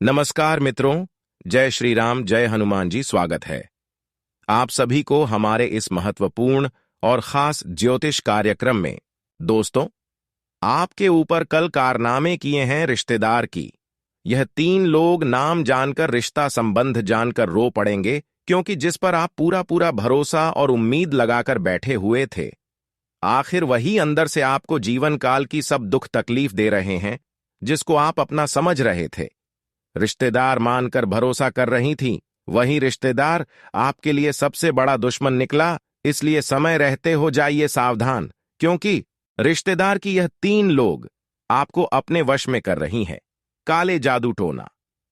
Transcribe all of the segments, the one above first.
नमस्कार मित्रों, जय श्री राम, जय हनुमान जी। स्वागत है आप सभी को हमारे इस महत्वपूर्ण और खास ज्योतिष कार्यक्रम में। दोस्तों, आपके ऊपर कल कारनामे किए हैं रिश्तेदार की। यह 3 लोग नाम जानकर, रिश्ता संबंध जानकर रो पड़ेंगे, क्योंकि जिस पर आप पूरा पूरा भरोसा और उम्मीद लगाकर बैठे हुए थे, आखिर वही अंदर से आपको जीवन काल की सब दुख तकलीफ दे रहे हैं, जिसको आप अपना समझ रहे थे। रिश्तेदार मानकर भरोसा कर रही थीं, वही रिश्तेदार आपके लिए सबसे बड़ा दुश्मन निकला। इसलिए समय रहते हो जाइए सावधान, क्योंकि रिश्तेदार की यह 3 लोग आपको अपने वश में कर रही हैं। काले जादू टोना,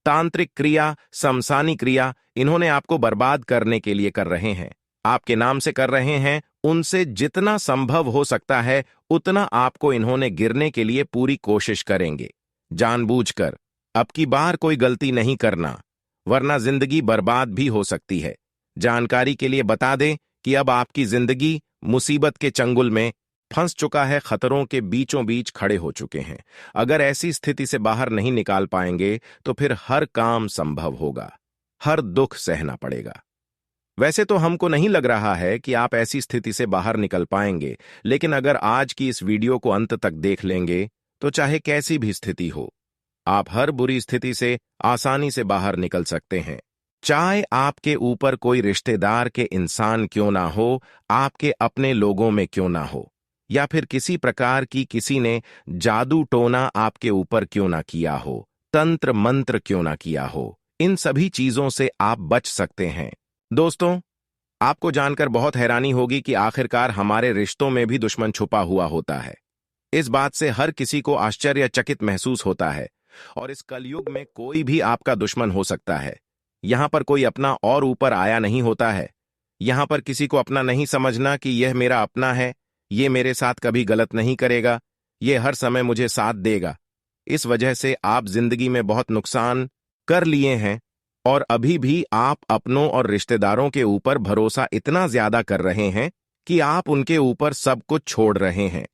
तांत्रिक क्रिया, शमशानी क्रिया, इन्होंने आपको बर्बाद करने के लिए कर रहे हैं। आपके नाम से कर रहे हैं। उनसे जितना संभव हो सकता है उतना आपको इन्होंने गिरने के लिए पूरी कोशिश करेंगे। जानबूझकर अब की बार कोई गलती नहीं करना, वरना जिंदगी बर्बाद भी हो सकती है। जानकारी के लिए बता दें कि अब आपकी जिंदगी मुसीबत के चंगुल में फंस चुका है, खतरों के बीचों बीच खड़े हो चुके हैं। अगर ऐसी स्थिति से बाहर नहीं निकाल पाएंगे तो फिर हर काम संभव होगा, हर दुख सहना पड़ेगा। वैसे तो हमको नहीं लग रहा है कि आप ऐसी स्थिति से बाहर निकल पाएंगे, लेकिन अगर आज की इस वीडियो को अंत तक देख लेंगे तो चाहे कैसी भी स्थिति हो, आप हर बुरी स्थिति से आसानी से बाहर निकल सकते हैं। चाहे आपके ऊपर कोई रिश्तेदार के इंसान क्यों ना हो, आपके अपने लोगों में क्यों ना हो, या फिर किसी प्रकार की किसी ने जादू टोना आपके ऊपर क्यों ना किया हो, तंत्र मंत्र क्यों ना किया हो, इन सभी चीजों से आप बच सकते हैं। दोस्तों, आपको जानकर बहुत हैरानी होगी कि आखिरकार हमारे रिश्तों में भी दुश्मन छुपा हुआ होता है। इस बात से हर किसी को आश्चर्यचकित महसूस होता है, और इस कलयुग में कोई भी आपका दुश्मन हो सकता है। यहां पर कोई अपना और ऊपर आया नहीं होता है। यहां पर किसी को अपना नहीं समझना कि यह मेरा अपना है, ये मेरे साथ कभी गलत नहीं करेगा, ये हर समय मुझे साथ देगा। इस वजह से आप जिंदगी में बहुत नुकसान कर लिए हैं, और अभी भी आप अपनों और रिश्तेदारों के ऊपर भरोसा इतना ज्यादा कर रहे हैं कि आप उनके ऊपर सब कुछ छोड़ रहे हैं।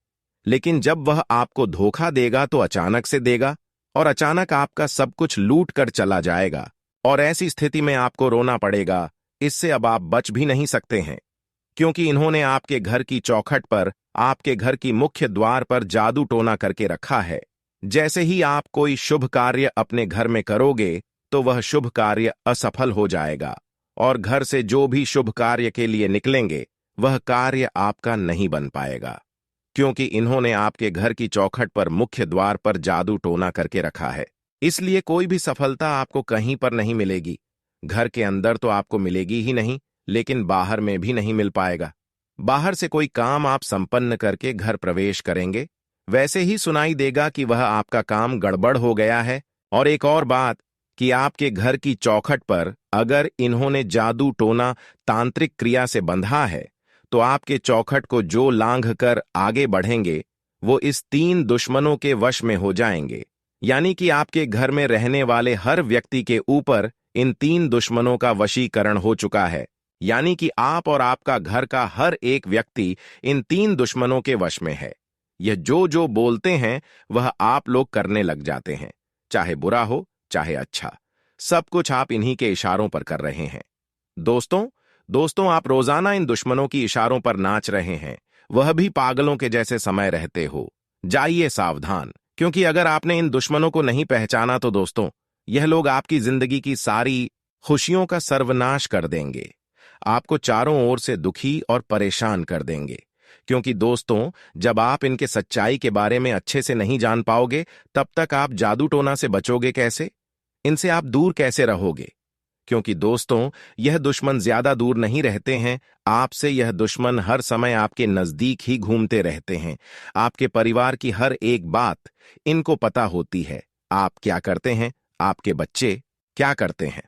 लेकिन जब वह आपको धोखा देगा तो अचानक से देगा, और अचानक आपका सब कुछ लूट कर चला जाएगा, और ऐसी स्थिति में आपको रोना पड़ेगा। इससे अब आप बच भी नहीं सकते हैं, क्योंकि इन्होंने आपके घर की चौखट पर, आपके घर की मुख्य द्वार पर जादू टोना करके रखा है। जैसे ही आप कोई शुभ कार्य अपने घर में करोगे तो वह शुभ कार्य असफल हो जाएगा, और घर से जो भी शुभ कार्य के लिए निकलेंगे वह कार्य आपका नहीं बन पाएगा, क्योंकि इन्होंने आपके घर की चौखट पर, मुख्य द्वार पर जादू टोना करके रखा है। इसलिए कोई भी सफलता आपको कहीं पर नहीं मिलेगी। घर के अंदर तो आपको मिलेगी ही नहीं, लेकिन बाहर में भी नहीं मिल पाएगा। बाहर से कोई काम आप संपन्न करके घर प्रवेश करेंगे, वैसे ही सुनाई देगा कि वह आपका काम गड़बड़ हो गया है। और एक और बात कि आपके घर की चौखट पर अगर इन्होंने जादू टोना तांत्रिक क्रिया से बंधा है, तो आपके चौखट को जो लांघ कर आगे बढ़ेंगे वो इस 3 दुश्मनों के वश में हो जाएंगे। यानी कि आपके घर में रहने वाले हर व्यक्ति के ऊपर इन 3 दुश्मनों का वशीकरण हो चुका है। यानी कि आप और आपका घर का हर एक व्यक्ति इन 3 दुश्मनों के वश में है। यह जो जो बोलते हैं वह आप लोग करने लग जाते हैं, चाहे बुरा हो चाहे अच्छा, सब कुछ आप इन्हीं के इशारों पर कर रहे हैं। दोस्तों, आप रोजाना इन दुश्मनों की इशारों पर नाच रहे हैं, वह भी पागलों के जैसे समय रहते हो। जाइए सावधान, क्योंकि अगर आपने इन दुश्मनों को नहीं पहचाना तो दोस्तों, यह लोग आपकी जिंदगी की सारी खुशियों का सर्वनाश कर देंगे। आपको चारों ओर से दुखी और परेशान कर देंगे, क्योंकि दोस्तों, जब आप इनके सच्चाई के बारे में अच्छे से नहीं जान पाओगे, तब तक आप जादू टोना से बचोगे कैसे? इनसे आप दूर कैसे रहोगे? क्योंकि दोस्तों, यह दुश्मन ज्यादा दूर नहीं रहते हैं। आपसे यह दुश्मन हर समय आपके नजदीक ही घूमते रहते हैं। आपके परिवार की हर एक बात इनको पता होती है। आप क्या करते हैं, आपके बच्चे क्या करते हैं,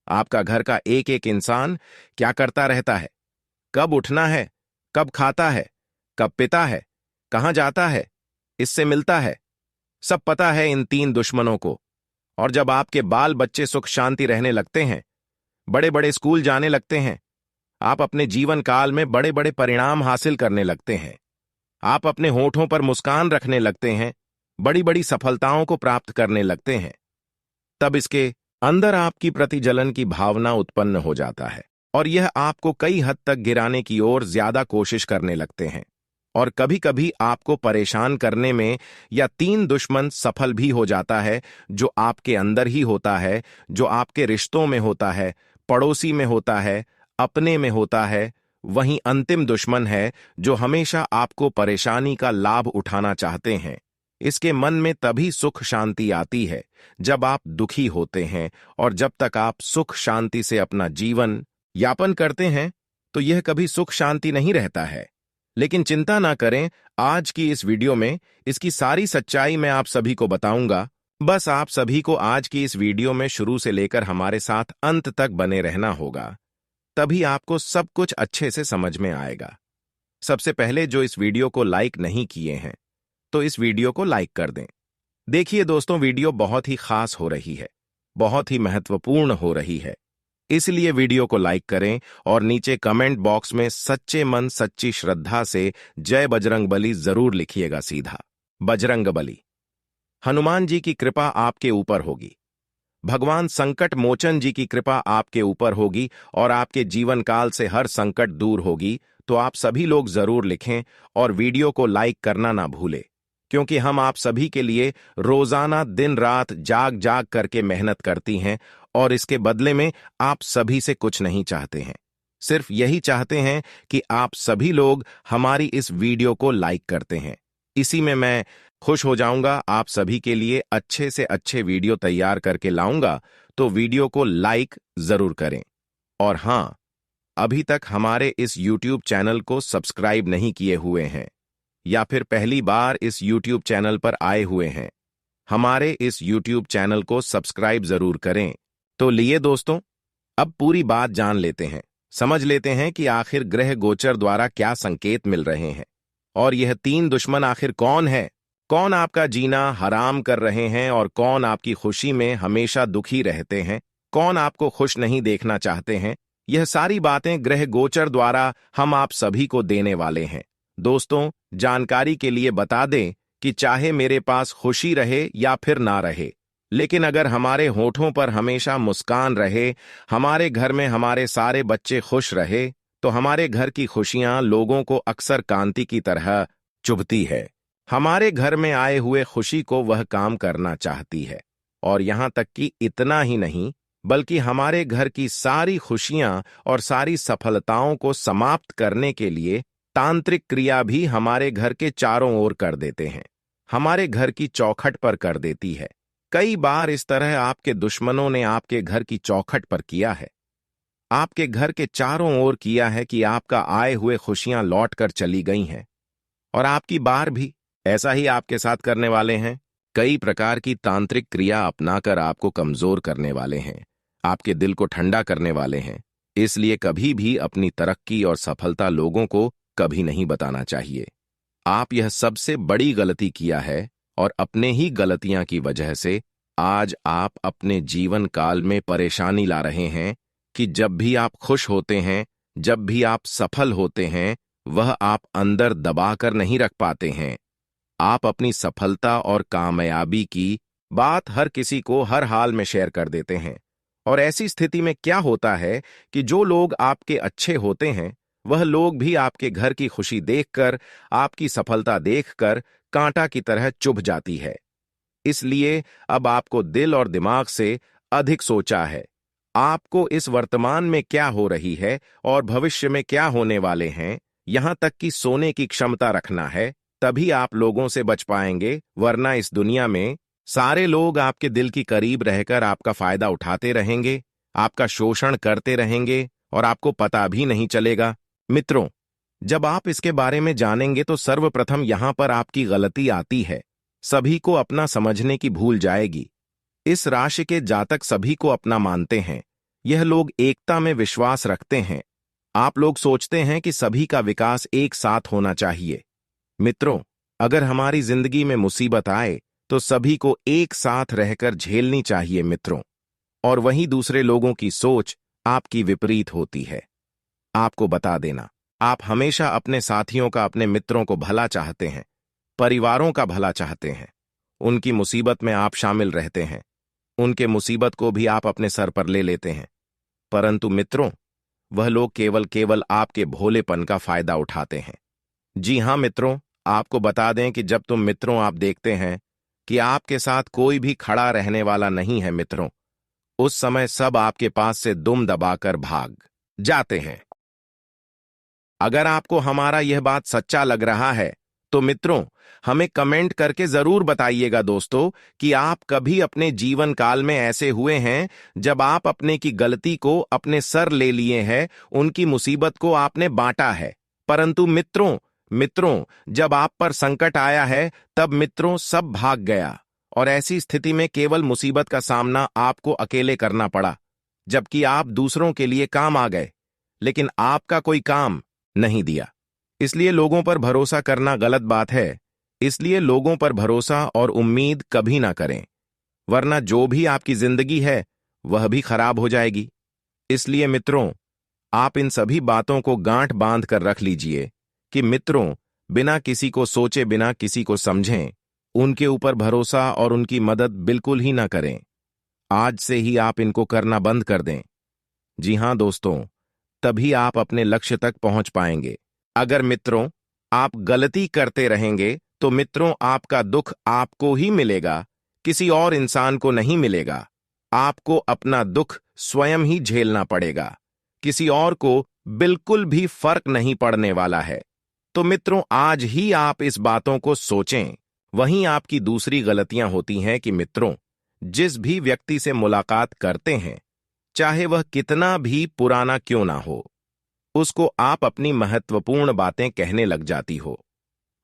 आपका घर का एक एक इंसान क्या करता रहता है, कब उठना है, कब खाता है, कब पीता है, कहां जाता है, इससे मिलता है, सब पता है इन 3 दुश्मनों को। और जब आपके बाल बच्चे सुख शांति रहने लगते हैं, बड़े बड़े स्कूल जाने लगते हैं, आप अपने जीवन काल में बड़े बड़े परिणाम हासिल करने लगते हैं, आप अपने होठों पर मुस्कान रखने लगते हैं, बड़ी बड़ी सफलताओं को प्राप्त करने लगते हैं, तब इसके अंदर आपकी प्रति जलन की भावना उत्पन्न हो जाता है और यह आपको कई हद तक गिराने की ओर ज्यादा कोशिश करने लगते हैं और कभी कभी आपको परेशान करने में या तीन दुश्मन सफल भी हो जाता है, जो आपके अंदर ही होता है, जो आपके रिश्तों में होता है, पड़ोसी में होता है, अपने में होता है। वहीं अंतिम दुश्मन है जो हमेशा आपको परेशानी का लाभ उठाना चाहते हैं। इसके मन में तभी सुख शांति आती है जब आप दुखी होते हैं, और जब तक आप सुख शांति से अपना जीवन यापन करते हैं तो यह कभी सुख शांति नहीं रहता है। लेकिन चिंता ना करें, आज की इस वीडियो में इसकी सारी सच्चाई मैं आप सभी को बताऊंगा। बस आप सभी को आज की इस वीडियो में शुरू से लेकर हमारे साथ अंत तक बने रहना होगा, तभी आपको सब कुछ अच्छे से समझ में आएगा। सबसे पहले जो इस वीडियो को लाइक नहीं किए हैं तो इस वीडियो को लाइक कर दें। देखिए दोस्तों, वीडियो बहुत ही खास हो रही है, बहुत ही महत्वपूर्ण हो रही है, इसलिए वीडियो को लाइक करें और नीचे कमेंट बॉक्स में सच्चे मन सच्ची श्रद्धा से जय बजरंग बली जरूर लिखिएगा। सीधा बजरंग बली। हनुमान जी की कृपा आपके ऊपर होगी, भगवान संकट मोचन जी की कृपा आपके ऊपर होगी और आपके जीवन काल से हर संकट दूर होगी। तो आप सभी लोग जरूर लिखें और वीडियो को लाइक करना ना भूलें, क्योंकि हम आप सभी के लिए रोजाना दिन रात जाग जाग करके मेहनत करती हैं और इसके बदले में आप सभी से कुछ नहीं चाहते हैं, सिर्फ यही चाहते हैं कि आप सभी लोग हमारी इस वीडियो को लाइक करते हैं। इसी में मैं खुश हो जाऊंगा। आप सभी के लिए अच्छे से अच्छे वीडियो तैयार करके लाऊंगा, तो वीडियो को लाइक जरूर करें। और हां, अभी तक हमारे इस YouTube चैनल को सब्सक्राइब नहीं किए हुए हैं या फिर पहली बार इस YouTube चैनल पर आए हुए हैं, हमारे इस YouTube चैनल को सब्सक्राइब जरूर करें। तो लिए दोस्तों, अब पूरी बात जान लेते हैं, समझ लेते हैं कि आखिर ग्रह गोचर द्वारा क्या संकेत मिल रहे हैं और यह तीन दुश्मन आखिर कौन है, कौन आपका जीना हराम कर रहे हैं और कौन आपकी खुशी में हमेशा दुखी रहते हैं, कौन आपको खुश नहीं देखना चाहते हैं। यह सारी बातें ग्रह गोचर द्वारा हम आप सभी को देने वाले हैं। दोस्तों, जानकारी के लिए बता दें कि चाहे मेरे पास खुशी रहे या फिर ना रहे, लेकिन अगर हमारे होठों पर हमेशा मुस्कान रहे, हमारे घर में हमारे सारे बच्चे खुश रहे, तो हमारे घर की खुशियां लोगों को अक्सर कांति की तरह चुभती है। हमारे घर में आए हुए खुशी को वह काम करना चाहती है, और यहां तक कि इतना ही नहीं, बल्कि हमारे घर की सारी खुशियां और सारी सफलताओं को समाप्त करने के लिए तांत्रिक क्रिया भी हमारे घर के चारों ओर कर देते हैं, हमारे घर की चौखट पर कर देती है। कई बार इस तरह आपके दुश्मनों ने आपके घर की चौखट पर किया है, आपके घर के चारों ओर किया है कि आपका आए हुए खुशियां लौट कर चली गई हैं, और आपकी बार भी ऐसा ही आपके साथ करने वाले हैं। कई प्रकार की तांत्रिक क्रिया अपनाकर आपको कमजोर करने वाले हैं, आपके दिल को ठंडा करने वाले हैं। इसलिए कभी भी अपनी तरक्की और सफलता लोगों को कभी नहीं बताना चाहिए। आप यह सबसे बड़ी गलती किया है और अपने ही गलतियां की वजह से आज आप अपने जीवन काल में परेशानी ला रहे हैं कि जब भी आप खुश होते हैं, जब भी आप सफल होते हैं, वह आप अंदर दबाकर नहीं रख पाते हैं। आप अपनी सफलता और कामयाबी की बात हर किसी को हर हाल में शेयर कर देते हैं, और ऐसी स्थिति में क्या होता है कि जो लोग आपके अच्छे होते हैं वह लोग भी आपके घर की खुशी देखकर, आपकी सफलता देखकर कांटा की तरह चुभ जाती है। इसलिए अब आपको दिल और दिमाग से अधिक सोचा है। आपको इस वर्तमान में क्या हो रही है और भविष्य में क्या होने वाले हैं, यहां तक कि सोने की क्षमता रखना है, तभी आप लोगों से बच पाएंगे। वरना इस दुनिया में सारे लोग आपके दिल की करीब रहकर आपका फायदा उठाते रहेंगे, आपका शोषण करते रहेंगे और आपको पता भी नहीं चलेगा। मित्रों, जब आप इसके बारे में जानेंगे तो सर्वप्रथम यहां पर आपकी गलती आती है, सभी को अपना समझने की भूल जाएगी। इस राशि के जातक सभी को अपना मानते हैं, यह लोग एकता में विश्वास रखते हैं। आप लोग सोचते हैं कि सभी का विकास एक साथ होना चाहिए। मित्रों, अगर हमारी जिंदगी में मुसीबत आए तो सभी को एक साथ रहकर झेलनी चाहिए मित्रों, और वहीं दूसरे लोगों की सोच आपकी विपरीत होती है। आपको बता देना, आप हमेशा अपने साथियों का, अपने मित्रों को भला चाहते हैं, परिवारों का भला चाहते हैं, उनकी मुसीबत में आप शामिल रहते हैं, उनके मुसीबत को भी आप अपने सर पर ले लेते हैं। परंतु मित्रों, वह लोग केवल आपके भोलेपन का फायदा उठाते हैं। जी हाँ मित्रों, आपको बता दें कि जब तुम मित्रों आप देखते हैं कि आपके साथ कोई भी खड़ा रहने वाला नहीं है मित्रों, उस समय सब आपके पास से दुम दबाकर भाग जाते हैं। अगर आपको हमारा यह बात सच्चा लग रहा है तो मित्रों, हमें कमेंट करके जरूर बताइएगा दोस्तों कि आप कभी अपने जीवन काल में ऐसे हुए हैं जब आप अपने की गलती को अपने सर ले लिए हैं, उनकी मुसीबत को आपने बांटा है। परंतु मित्रों जब आप पर संकट आया है तब मित्रों सब भाग गया, और ऐसी स्थिति में केवल मुसीबत का सामना आपको अकेले करना पड़ा, जबकि आप दूसरों के लिए काम आ गए, लेकिन आपका कोई काम नहीं दिया। इसलिए लोगों पर भरोसा करना गलत बात है। इसलिए लोगों पर भरोसा और उम्मीद कभी ना करें, वरना जो भी आपकी जिंदगी है वह भी खराब हो जाएगी। इसलिए मित्रों, आप इन सभी बातों को गांठ बांध कर रख लीजिए कि मित्रों, बिना किसी को सोचे, बिना किसी को समझें, उनके ऊपर भरोसा और उनकी मदद बिल्कुल ही ना करें। आज से ही आप इनको करना बंद कर दें। जी हां दोस्तों, तभी आप अपने लक्ष्य तक पहुंच पाएंगे। अगर मित्रों आप गलती करते रहेंगे तो मित्रों आपका दुख आपको ही मिलेगा, किसी और इंसान को नहीं मिलेगा। आपको अपना दुख स्वयं ही झेलना पड़ेगा, किसी और को बिल्कुल भी फर्क नहीं पड़ने वाला है। तो मित्रों, आज ही आप इस बातों को सोचें। वहीं आपकी दूसरी गलतियां होती हैं कि मित्रों, जिस भी व्यक्ति से मुलाकात करते हैं, चाहे वह कितना भी पुराना क्यों ना हो, उसको आप अपनी महत्वपूर्ण बातें कहने लग जाती हो।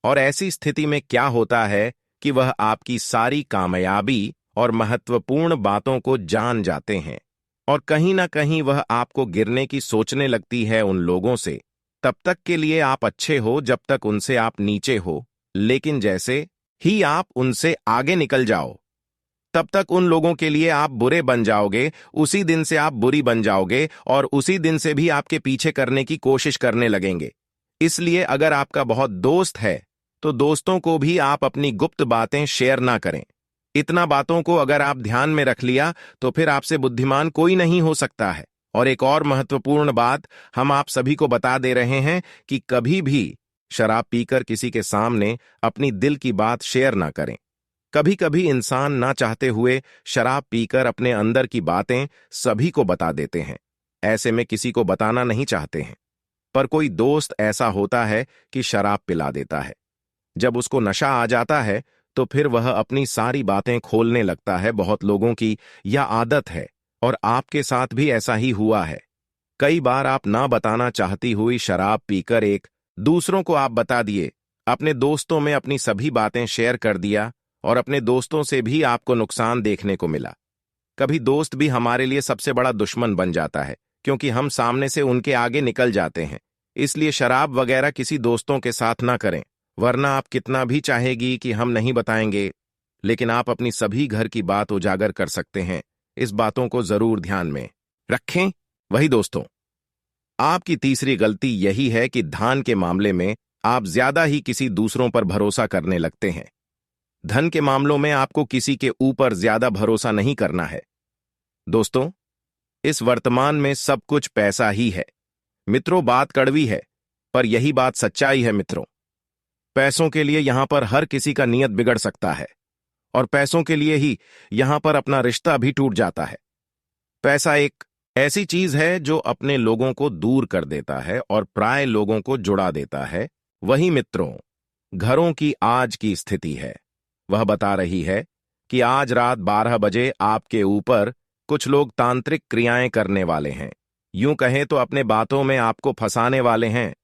और ऐसी स्थिति में क्या होता है कि वह आपकी सारी कामयाबी और महत्वपूर्ण बातों को जान जाते हैं, और कहीं ना कहीं वह आपको गिरने की सोचने लगती है उन लोगों से। तब तक के लिए आप अच्छे हो जब तक उनसे आप नीचे हो, लेकिन जैसे ही आप उनसे आगे निकल जाओ, तब तक उन लोगों के लिए आप बुरे बन जाओगे, उसी दिन से आप बुरी बन जाओगे, और उसी दिन से भी आपके पीछे करने की कोशिश करने लगेंगे। इसलिए अगर आपका बहुत दोस्त है तो दोस्तों को भी आप अपनी गुप्त बातें शेयर ना करें। इतना बातों को अगर आप ध्यान में रख लिया तो फिर आपसे बुद्धिमान कोई नहीं हो सकता है। और एक और महत्वपूर्ण बात हम आप सभी को बता दे रहे हैं कि कभी भी शराब पीकर किसी के सामने अपनी दिल की बात शेयर ना करें। कभी कभी इंसान ना चाहते हुए शराब पीकर अपने अंदर की बातें सभी को बता देते हैं। ऐसे में किसी को बताना नहीं चाहते हैं, पर कोई दोस्त ऐसा होता है कि शराब पिला देता है। जब उसको नशा आ जाता है तो फिर वह अपनी सारी बातें खोलने लगता है। बहुत लोगों की यह आदत है, और आपके साथ भी ऐसा ही हुआ है। कई बार आप ना बताना चाहती हुई शराब पीकर एक दूसरों को आप बता दिए, अपने दोस्तों में अपनी सभी बातें शेयर कर दिया, और अपने दोस्तों से भी आपको नुकसान देखने को मिला। कभी दोस्त भी हमारे लिए सबसे बड़ा दुश्मन बन जाता है, क्योंकि हम सामने से उनके आगे निकल जाते हैं। इसलिए शराब वगैरह किसी दोस्तों के साथ ना करें, वरना आप कितना भी चाहेगी कि हम नहीं बताएंगे, लेकिन आप अपनी सभी घर की बात उजागर कर सकते हैं। इस बातों को जरूर ध्यान में रखें। वही दोस्तों, आपकी तीसरी गलती यही है कि धन के मामले में आप ज्यादा ही किसी दूसरों पर भरोसा करने लगते हैं। धन के मामलों में आपको किसी के ऊपर ज्यादा भरोसा नहीं करना है। दोस्तों, इस वर्तमान में सब कुछ पैसा ही है। मित्रों, बात कड़वी है, पर यही बात सच्चाई है मित्रों। पैसों के लिए यहां पर हर किसी का नियत बिगड़ सकता है, और पैसों के लिए ही यहां पर अपना रिश्ता भी टूट जाता है। पैसा एक ऐसी चीज है जो अपने लोगों को दूर कर देता है और पराये लोगों को जुड़ा देता है। वही मित्रों, घरों की आज की स्थिति है। वह बता रही है कि आज रात 12 बजे आपके ऊपर कुछ लोग तांत्रिक क्रियाएं करने वाले हैं। यूं कहें तो अपने बातों में आपको फंसाने वाले हैं।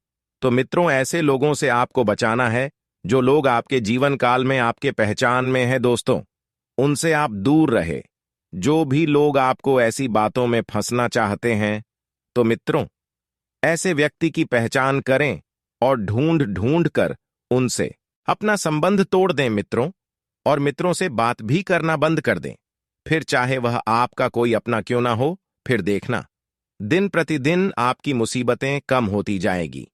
तो मित्रों, ऐसे लोगों से आपको बचाना है जो लोग आपके जीवन काल में आपके पहचान में हैं। दोस्तों, उनसे आप दूर रहे। जो भी लोग आपको ऐसी बातों में फंसना चाहते हैं, तो मित्रों, ऐसे व्यक्ति की पहचान करें और ढूंढ ढूंढ कर उनसे अपना संबंध तोड़ दें मित्रों, और मित्रों से बात भी करना बंद कर दें। फिर चाहे वह आपका कोई अपना क्यों ना हो, फिर देखना दिन प्रतिदिन आपकी मुसीबतें कम होती जाएगी।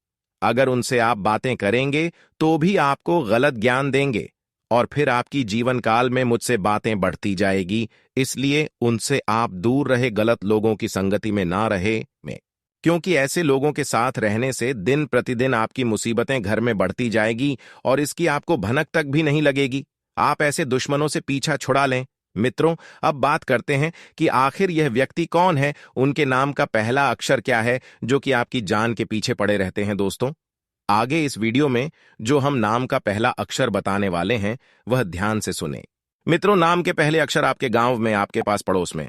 अगर उनसे आप बातें करेंगे तो भी आपको गलत ज्ञान देंगे, और फिर आपकी जीवन काल में मुझसे बातें बढ़ती जाएगी, इसलिए उनसे आप दूर रहे, गलत लोगों की संगति में ना रहे में, क्योंकि ऐसे लोगों के साथ रहने से दिन प्रतिदिन आपकी मुसीबतें घर में बढ़ती जाएगी और इसकी आपको भनक तक भी नहीं लगेगी। आप ऐसे दुश्मनों से पीछा छुड़ा लें। मित्रों, अब बात करते हैं कि आखिर यह व्यक्ति कौन है, उनके नाम का पहला अक्षर क्या है जो कि आपकी जान के पीछे पड़े रहते हैं। दोस्तों, आगे इस वीडियो में जो हम नाम का पहला अक्षर बताने वाले हैं वह ध्यान से सुने। मित्रों, नाम के पहले अक्षर आपके गांव में, आपके पास पड़ोस में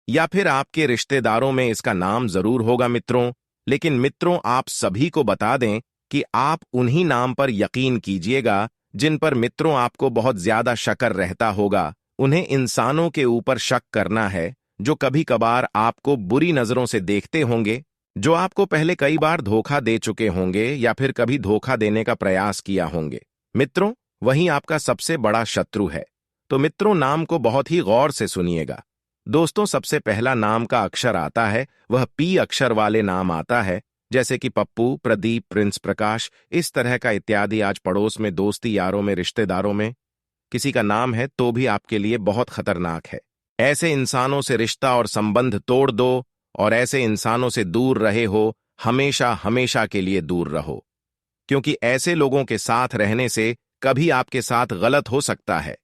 या फिर आपके रिश्तेदारों में इसका नाम जरूर होगा मित्रों। लेकिन मित्रों, आप सभी को बता दें कि आप उन्हीं नाम पर यकीन कीजिएगा जिन पर मित्रों आपको बहुत ज्यादा शक रहता होगा। उन्हें इंसानों के ऊपर शक करना है जो कभी कभार आपको बुरी नजरों से देखते होंगे, जो आपको पहले कई बार धोखा दे चुके होंगे या फिर कभी धोखा देने का प्रयास किया होंगे। मित्रों, वही आपका सबसे बड़ा शत्रु है। तो मित्रों, नाम को बहुत ही गौर से सुनिएगा। दोस्तों, सबसे पहला नाम का अक्षर आता है वह पी अक्षर वाले नाम आता है, जैसे कि पप्पू, प्रदीप, प्रिंस, प्रकाश, इस तरह का इत्यादि। आज पड़ोस में, दोस्ती यारों में, रिश्तेदारों में किसी का नाम है तो भी आपके लिए बहुत खतरनाक है। ऐसे इंसानों से रिश्ता और संबंध तोड़ दो और ऐसे इंसानों से दूर रहे हो, हमेशा हमेशा के लिए दूर रहो, क्योंकि ऐसे लोगों के साथ रहने से कभी आपके साथ गलत हो सकता है।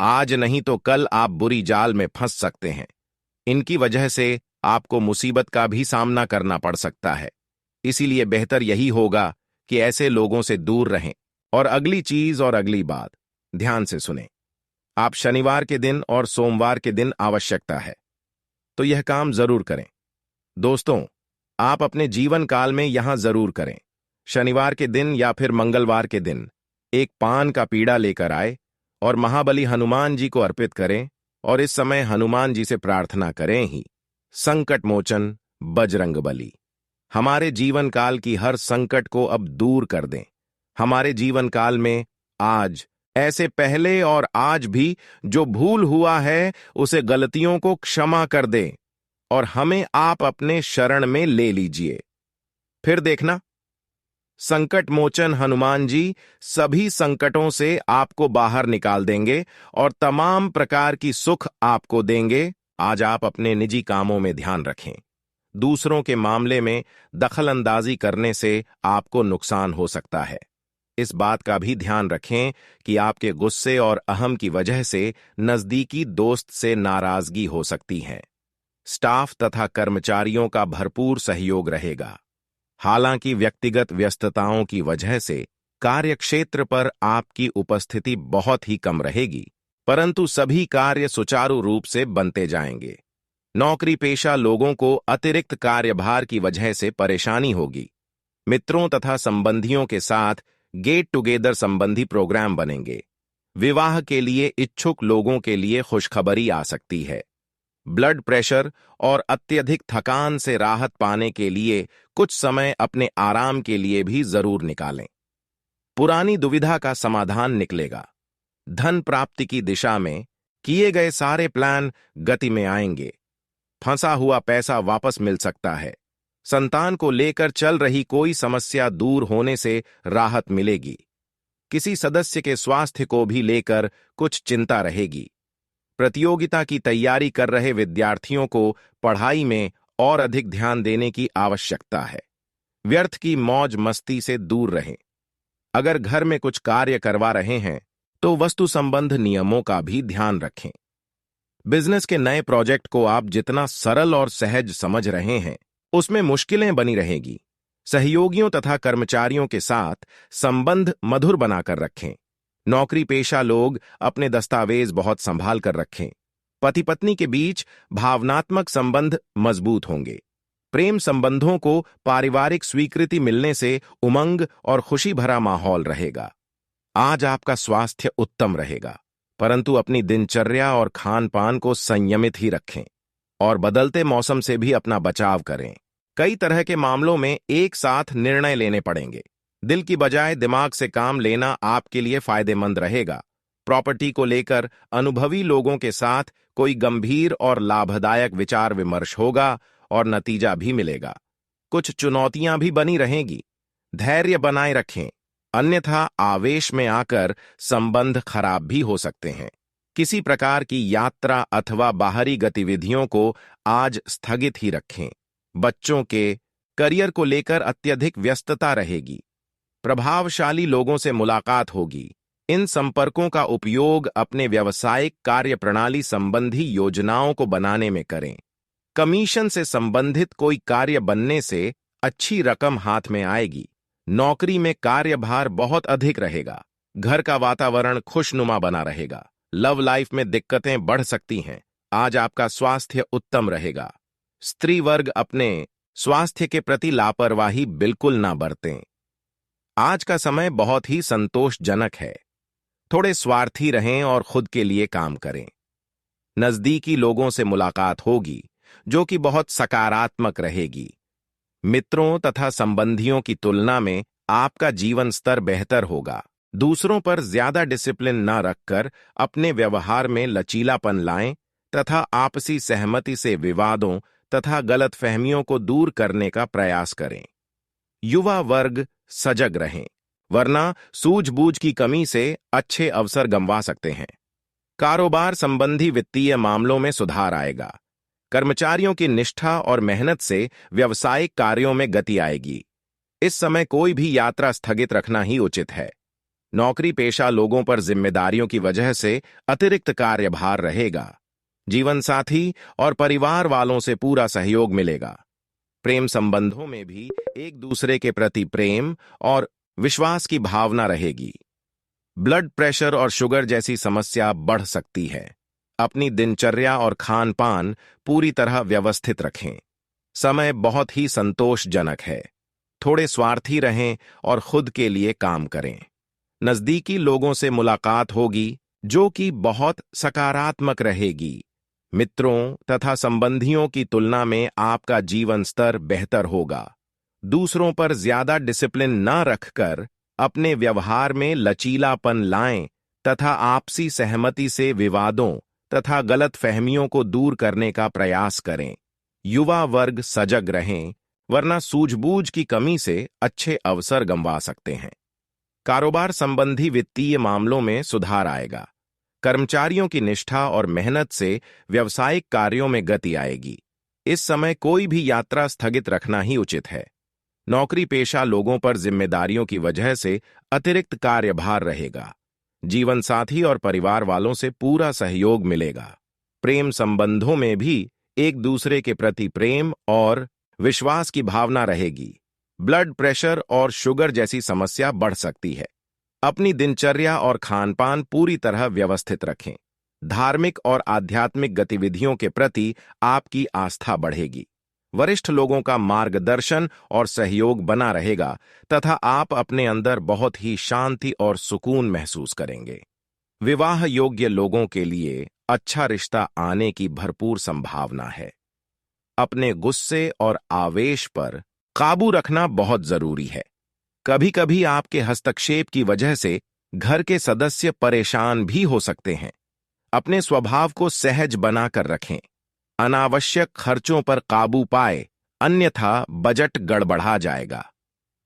आज नहीं तो कल आप बुरी जाल में फंस सकते हैं। इनकी वजह से आपको मुसीबत का भी सामना करना पड़ सकता है। इसीलिए बेहतर यही होगा कि ऐसे लोगों से दूर रहें। और अगली चीज और अगली बात ध्यान से सुनें। आप शनिवार के दिन और सोमवार के दिन आवश्यकता है तो यह काम जरूर करें। दोस्तों, आप अपने जीवन काल में यहां जरूर करें। शनिवार के दिन या फिर मंगलवार के दिन एक पान का पीड़ा लेकर आए और महाबली हनुमान जी को अर्पित करें और इस समय हनुमान जी से प्रार्थना करें ही, संकट मोचन बजरंग बली, हमारे जीवन काल की हर संकट को अब दूर कर दें। हमारे जीवन काल में आज, ऐसे पहले और आज भी जो भूल हुआ है उसे गलतियों को क्षमा कर दें और हमें आप अपने शरण में ले लीजिए। फिर देखना, संकट मोचन हनुमान जी सभी संकटों से आपको बाहर निकाल देंगे और तमाम प्रकार की सुख आपको देंगे। आज आप अपने निजी कामों में ध्यान रखें। दूसरों के मामले में दखल अंदाजी करने से आपको नुकसान हो सकता है। इस बात का भी ध्यान रखें कि आपके गुस्से और अहम की वजह से नजदीकी दोस्त से नाराजगी हो सकती है। स्टाफ तथा कर्मचारियों का भरपूर सहयोग रहेगा। हालांकि व्यक्तिगत व्यस्तताओं की वजह से कार्यक्षेत्र पर आपकी उपस्थिति बहुत ही कम रहेगी, परंतु सभी कार्य सुचारू रूप से बनते जाएंगे। नौकरी पेशा लोगों को अतिरिक्त कार्यभार की वजह से परेशानी होगी। मित्रों तथा संबंधियों के साथ गेट टुगेदर संबंधी प्रोग्राम बनेंगे। विवाह के लिए इच्छुक लोगों के लिए खुशखबरी आ सकती है। ब्लड प्रेशर और अत्यधिक थकान से राहत पाने के लिए कुछ समय अपने आराम के लिए भी जरूर निकालें। पुरानी दुविधा का समाधान निकलेगा। धन प्राप्ति की दिशा में किए गए सारे प्लान गति में आएंगे। फंसा हुआ पैसा वापस मिल सकता है। संतान को लेकर चल रही कोई समस्या दूर होने से राहत मिलेगी। किसी सदस्य के स्वास्थ्य को भी लेकर कुछ चिंता रहेगी। प्रतियोगिता की तैयारी कर रहे विद्यार्थियों को पढ़ाई में और अधिक ध्यान देने की आवश्यकता है। व्यर्थ की मौज मस्ती से दूर रहें। अगर घर में कुछ कार्य करवा रहे हैं तो वस्तु संबंध नियमों का भी ध्यान रखें। बिजनेस के नए प्रोजेक्ट को आप जितना सरल और सहज समझ रहे हैं, उसमें मुश्किलें बनी रहेगी। सहयोगियों तथा कर्मचारियों के साथ संबंध मधुर बनाकर रखें। नौकरी पेशा लोग अपने दस्तावेज बहुत संभाल कर रखें। पति पत्नी के बीच भावनात्मक संबंध मजबूत होंगे। प्रेम संबंधों को पारिवारिक स्वीकृति मिलने से उमंग और खुशी भरा माहौल रहेगा। आज आपका स्वास्थ्य उत्तम रहेगा, परंतु अपनी दिनचर्या और खान पान को संयमित ही रखें और बदलते मौसम से भी अपना बचाव करें। कई तरह के मामलों में एक साथ निर्णय लेने पड़ेंगे। दिल की बजाय दिमाग से काम लेना आपके लिए फायदेमंद रहेगा। प्रॉपर्टी को लेकर अनुभवी लोगों के साथ कोई गंभीर और लाभदायक विचार विमर्श होगा और नतीजा भी मिलेगा। कुछ चुनौतियां भी बनी रहेंगी। धैर्य बनाए रखें। अन्यथा आवेश में आकर संबंध खराब भी हो सकते हैं। किसी प्रकार की यात्रा अथवा बाहरी गतिविधियों को आज स्थगित ही रखें। बच्चों के करियर को लेकर अत्यधिक व्यस्तता रहेगी। प्रभावशाली लोगों से मुलाकात होगी। इन संपर्कों का उपयोग अपने व्यावसायिक कार्यप्रणाली संबंधी योजनाओं को बनाने में करें। कमीशन से संबंधित कोई कार्य बनने से अच्छी रकम हाथ में आएगी। नौकरी में कार्यभार बहुत अधिक रहेगा। घर का वातावरण खुशनुमा बना रहेगा। लव लाइफ में दिक्कतें बढ़ सकती हैं। आज आपका स्वास्थ्य उत्तम रहेगा। स्त्री वर्ग अपने स्वास्थ्य के प्रति लापरवाही बिल्कुल ना बरतें। आज का समय बहुत ही संतोषजनक है। थोड़े स्वार्थी रहें और खुद के लिए काम करें। नजदीकी लोगों से मुलाकात होगी जो कि बहुत सकारात्मक रहेगी। मित्रों तथा संबंधियों की तुलना में आपका जीवन स्तर बेहतर होगा। दूसरों पर ज्यादा डिसिप्लिन न रखकर अपने व्यवहार में लचीलापन लाएं तथा आपसी सहमति से विवादों तथा गलतफहमियों को दूर करने का प्रयास करें। युवा वर्ग सजग रहें, वरना सूझबूझ की कमी से अच्छे अवसर गंवा सकते हैं। कारोबार संबंधी वित्तीय मामलों में सुधार आएगा। कर्मचारियों की निष्ठा और मेहनत से व्यावसायिक कार्यों में गति आएगी। इस समय कोई भी यात्रा स्थगित रखना ही उचित है। नौकरी पेशा लोगों पर जिम्मेदारियों की वजह से अतिरिक्त कार्यभार रहेगा। जीवन साथी और परिवार वालों से पूरा सहयोग मिलेगा। प्रेम संबंधों में भी एक दूसरे के प्रति प्रेम और विश्वास की भावना रहेगी। ब्लड प्रेशर और शुगर जैसी समस्या बढ़ सकती है। अपनी दिनचर्या और खान पान पूरी तरह व्यवस्थित रखें। समय बहुत ही संतोषजनक है। थोड़े स्वार्थी रहें और खुद के लिए काम करें। नजदीकी लोगों से मुलाकात होगी जो कि बहुत सकारात्मक रहेगी। मित्रों तथा संबंधियों की तुलना में आपका जीवन स्तर बेहतर होगा। दूसरों पर ज्यादा डिसिप्लिन न रखकर अपने व्यवहार में लचीलापन लाएं तथा आपसी सहमति से विवादों तथा गलतफहमियों को दूर करने का प्रयास करें। युवा वर्ग सजग रहें, वरना सूझबूझ की कमी से अच्छे अवसर गंवा सकते हैं। कारोबार संबंधी वित्तीय मामलों में सुधार आएगा। कर्मचारियों की निष्ठा और मेहनत से व्यावसायिक कार्यों में गति आएगी। इस समय कोई भी यात्रा स्थगित रखना ही उचित है। नौकरी पेशा लोगों पर जिम्मेदारियों की वजह से अतिरिक्त कार्यभार रहेगा। जीवन साथी और परिवार वालों से पूरा सहयोग मिलेगा। प्रेम संबंधों में भी एक दूसरे के प्रति प्रेम और विश्वास की भावना रहेगी। ब्लड प्रेशर और शुगर जैसी समस्या बढ़ सकती है। अपनी दिनचर्या और खानपान पूरी तरह व्यवस्थित रखें। धार्मिक और आध्यात्मिक गतिविधियों के प्रति आपकी आस्था बढ़ेगी। वरिष्ठ लोगों का मार्गदर्शन और सहयोग बना रहेगा तथा आप अपने अंदर बहुत ही शांति और सुकून महसूस करेंगे। विवाह योग्य लोगों के लिए अच्छा रिश्ता आने की भरपूर संभावना है। अपने गुस्से और आवेश पर काबू रखना बहुत जरूरी है। कभी कभी आपके हस्तक्षेप की वजह से घर के सदस्य परेशान भी हो सकते हैं। अपने स्वभाव को सहज बनाकर रखें। अनावश्यक खर्चों पर काबू पाए, अन्यथा बजट गड़बड़ा जाएगा।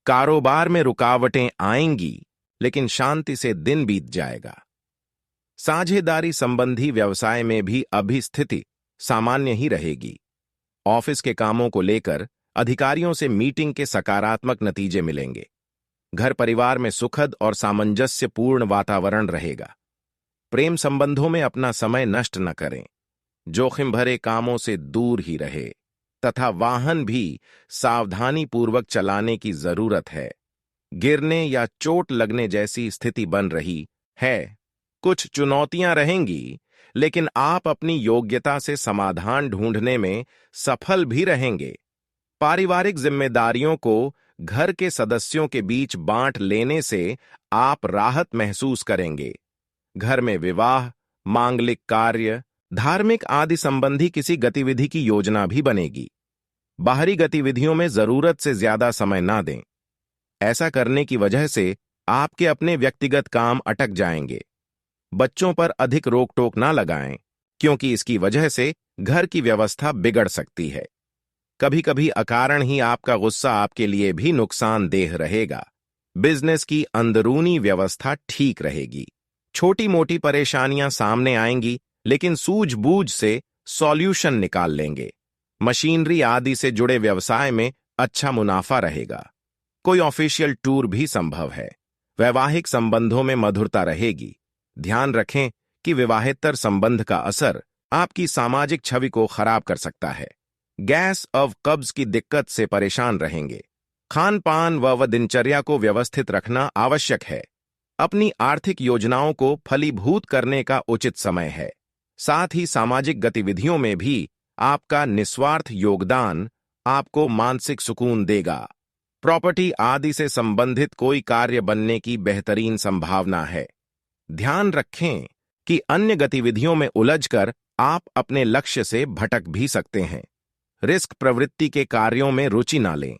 कारोबार में रुकावटें आएंगी, लेकिन शांति से दिन बीत जाएगा। साझेदारी संबंधी व्यवसाय में भी अभी स्थिति सामान्य ही रहेगी। ऑफिस के कामों को लेकर अधिकारियों से मीटिंग के सकारात्मक नतीजे मिलेंगे। घर परिवार में सुखद और सामंजस्यपूर्ण वातावरण रहेगा। प्रेम संबंधों में अपना समय नष्ट न करें। जोखिम भरे कामों से दूर ही रहे तथा वाहन भी सावधानी पूर्वक चलाने की जरूरत है। गिरने या चोट लगने जैसी स्थिति बन रही है। कुछ चुनौतियां रहेंगी, लेकिन आप अपनी योग्यता से समाधान ढूंढने में सफल भी रहेंगे। पारिवारिक जिम्मेदारियों को घर के सदस्यों के बीच बांट लेने से आप राहत महसूस करेंगे। घर में विवाह, मांगलिक कार्य, धार्मिक आदि संबंधी किसी गतिविधि की योजना भी बनेगी। बाहरी गतिविधियों में जरूरत से ज्यादा समय ना दें। ऐसा करने की वजह से आपके अपने व्यक्तिगत काम अटक जाएंगे। बच्चों पर अधिक रोक टोक ना लगाएं, क्योंकि इसकी वजह से घर की व्यवस्था बिगड़ सकती है। कभी कभी अकारण ही आपका गुस्सा आपके लिए भी नुकसानदेह रहेगा। बिजनेस की अंदरूनी व्यवस्था ठीक रहेगी। छोटी मोटी परेशानियां सामने आएंगी, लेकिन सूझबूझ से सॉल्यूशन निकाल लेंगे। मशीनरी आदि से जुड़े व्यवसाय में अच्छा मुनाफा रहेगा। कोई ऑफिशियल टूर भी संभव है। वैवाहिक संबंधों में मधुरता रहेगी। ध्यान रखें कि विवाहेतर संबंध का असर आपकी सामाजिक छवि को खराब कर सकता है। गैस और कब्ज की दिक्कत से परेशान रहेंगे। खान पान व दिनचर्या को व्यवस्थित रखना आवश्यक है। अपनी आर्थिक योजनाओं को फलीभूत करने का उचित समय है। साथ ही सामाजिक गतिविधियों में भी आपका निस्वार्थ योगदान आपको मानसिक सुकून देगा। प्रॉपर्टी आदि से संबंधित कोई कार्य बनने की बेहतरीन संभावना है। ध्यान रखें कि अन्य गतिविधियों में उलझकर आप अपने लक्ष्य से भटक भी सकते हैं। रिस्क प्रवृत्ति के कार्यों में रुचि ना लें।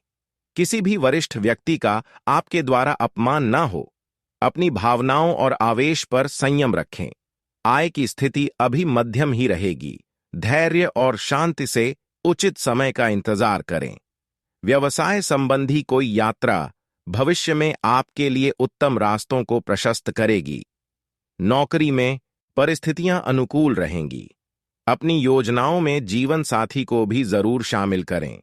किसी भी वरिष्ठ व्यक्ति का आपके द्वारा अपमान ना हो। अपनी भावनाओं और आवेश पर संयम रखें। आय की स्थिति अभी मध्यम ही रहेगी। धैर्य और शांति से उचित समय का इंतजार करें। व्यवसाय संबंधी कोई यात्रा भविष्य में आपके लिए उत्तम रास्तों को प्रशस्त करेगी। नौकरी में परिस्थितियां अनुकूल रहेंगी। अपनी योजनाओं में जीवन साथी को भी जरूर शामिल करें।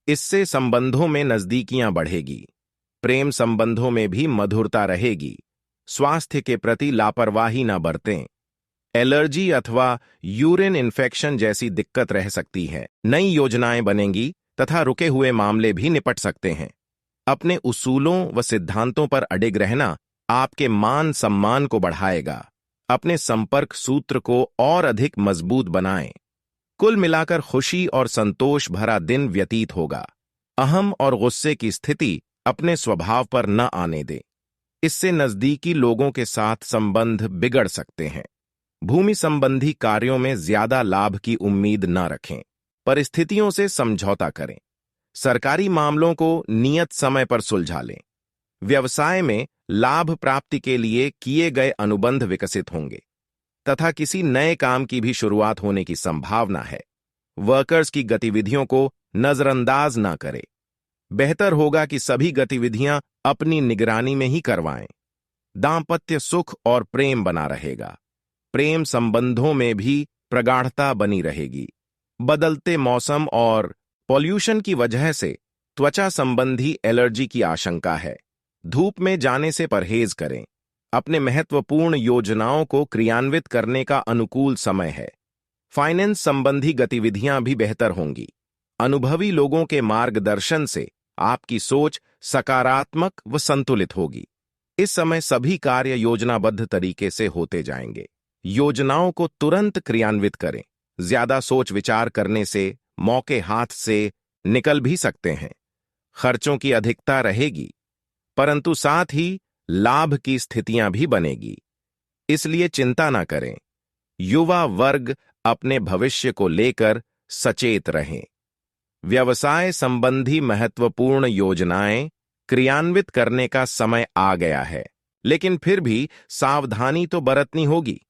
इससे संबंधों में नजदीकियां बढ़ेगी। प्रेम संबंधों में भी मधुरता रहेगी। स्वास्थ्य के प्रति लापरवाही न बरतें। एलर्जी अथवा यूरिन इन्फेक्शन जैसी दिक्कत रह सकती है। नई योजनाएं बनेंगी तथा रुके हुए मामले भी निपट सकते हैं। अपने उसूलों व सिद्धांतों पर अडिग रहना आपके मान सम्मान को बढ़ाएगा। अपने संपर्क सूत्र को और अधिक मजबूत बनाएं। कुल मिलाकर खुशी और संतोष भरा दिन व्यतीत होगा। अहम और गुस्से की स्थिति अपने स्वभाव पर न आने दें। इससे नजदीकी लोगों के साथ संबंध बिगड़ सकते हैं। भूमि संबंधी कार्यों में ज्यादा लाभ की उम्मीद न रखें। परिस्थितियों से समझौता करें। सरकारी मामलों को नियत समय पर सुलझा लें। व्यवसाय में लाभ प्राप्ति के लिए किए गए अनुबंध विकसित होंगे तथा किसी नए काम की भी शुरुआत होने की संभावना है। वर्कर्स की गतिविधियों को नजरअंदाज ना करें। बेहतर होगा कि सभी गतिविधियां अपनी निगरानी में ही करवाएं। दांपत्य सुख और प्रेम बना रहेगा। प्रेम संबंधों में भी प्रगाढ़ता बनी रहेगी। बदलते मौसम और पॉल्यूशन की वजह से त्वचा संबंधी एलर्जी की आशंका है। धूप में जाने से परहेज करें। अपने महत्वपूर्ण योजनाओं को क्रियान्वित करने का अनुकूल समय है। फाइनेंस संबंधी गतिविधियां भी बेहतर होंगी। अनुभवी लोगों के मार्गदर्शन से आपकी सोच सकारात्मक व संतुलित होगी। इस समय सभी कार्य योजनाबद्ध तरीके से होते जाएंगे। योजनाओं को तुरंत क्रियान्वित करें। ज्यादा सोच विचार करने से मौके हाथ से निकल भी सकते हैं। खर्चों की अधिकता रहेगी, परंतु साथ ही लाभ की स्थितियां भी बनेगी। इसलिए चिंता ना करें। युवा वर्ग अपने भविष्य को लेकर सचेत रहें। व्यवसाय संबंधी महत्वपूर्ण योजनाएं क्रियान्वित करने का समय आ गया है, लेकिन फिर भी सावधानी तो बरतनी होगी।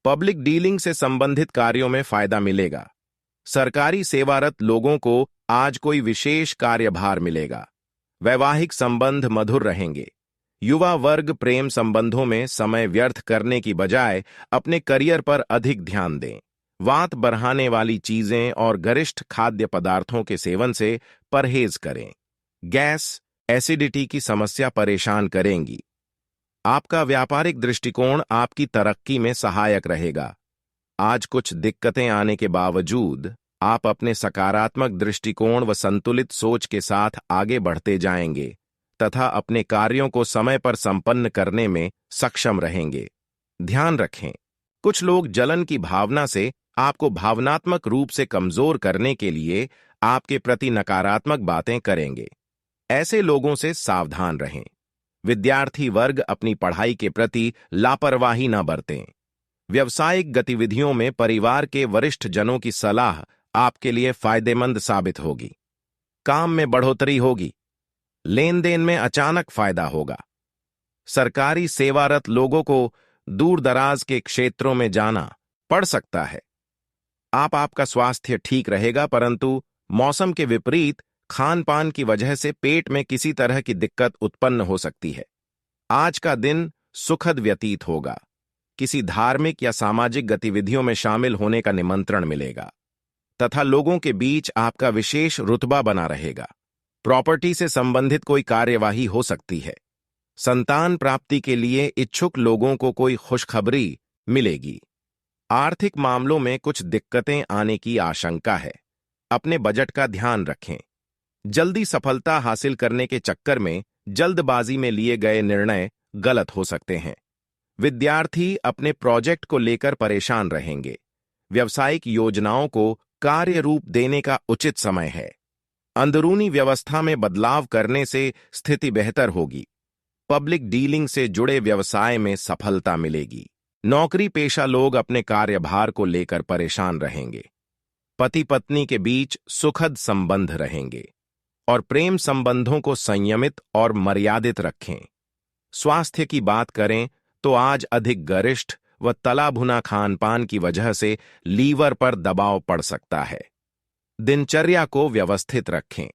पब्लिक डीलिंग से संबंधित कार्यों में फायदा मिलेगा। सरकारी सेवारत लोगों को आज कोई विशेष कार्यभार मिलेगा। वैवाहिक संबंध मधुर रहेंगे। युवा वर्ग प्रेम संबंधों में समय व्यर्थ करने की बजाय अपने करियर पर अधिक ध्यान दें। वात बढ़ाने वाली चीजें और गरिष्ठ खाद्य पदार्थों के सेवन से परहेज करें। गैस, एसिडिटी की समस्या परेशान करेंगी। आपका व्यापारिक दृष्टिकोण आपकी तरक्की में सहायक रहेगा। आज कुछ दिक्कतें आने के बावजूद आप अपने सकारात्मक दृष्टिकोण व संतुलित सोच के साथ आगे बढ़ते जाएंगे तथा अपने कार्यों को समय पर संपन्न करने में सक्षम रहेंगे। ध्यान रखें, कुछ लोग जलन की भावना से आपको भावनात्मक रूप से कमजोर करने के लिए आपके प्रति नकारात्मक बातें करेंगे। ऐसे लोगों से सावधान रहें। विद्यार्थी वर्ग अपनी पढ़ाई के प्रति लापरवाही न बरतें। व्यावसायिक गतिविधियों में परिवार के वरिष्ठ जनों की सलाह आपके लिए फायदेमंद साबित होगी। काम में बढ़ोतरी होगी। लेन देन में अचानक फायदा होगा। सरकारी सेवारत लोगों को दूर दराज के क्षेत्रों में जाना पड़ सकता है। आपका स्वास्थ्य ठीक रहेगा, परंतु मौसम के विपरीत खान पान की वजह से पेट में किसी तरह की दिक्कत उत्पन्न हो सकती है। आज का दिन सुखद व्यतीत होगा। किसी धार्मिक या सामाजिक गतिविधियों में शामिल होने का निमंत्रण मिलेगा तथा लोगों के बीच आपका विशेष रुतबा बना रहेगा। प्रॉपर्टी से संबंधित कोई कार्यवाही हो सकती है। संतान प्राप्ति के लिए इच्छुक लोगों को कोई खुशखबरी मिलेगी। आर्थिक मामलों में कुछ दिक्कतें आने की आशंका है। अपने बजट का ध्यान रखें। जल्दी सफलता हासिल करने के चक्कर में जल्दबाजी में लिए गए निर्णय गलत हो सकते हैं। विद्यार्थी अपने प्रोजेक्ट को लेकर परेशान रहेंगे। व्यावसायिक योजनाओं को कार्य रूप देने का उचित समय है। अंदरूनी व्यवस्था में बदलाव करने से स्थिति बेहतर होगी। पब्लिक डीलिंग से जुड़े व्यवसाय में सफलता मिलेगी। नौकरी पेशा लोग अपने कार्यभार को लेकर परेशान रहेंगे। पति पत्नी के बीच सुखद संबंध रहेंगे और प्रेम संबंधों को संयमित और मर्यादित रखें। स्वास्थ्य की बात करें तो आज अधिक गरिष्ठ व तला भुना खानपान की वजह से लीवर पर दबाव पड़ सकता है। दिनचर्या को व्यवस्थित रखें।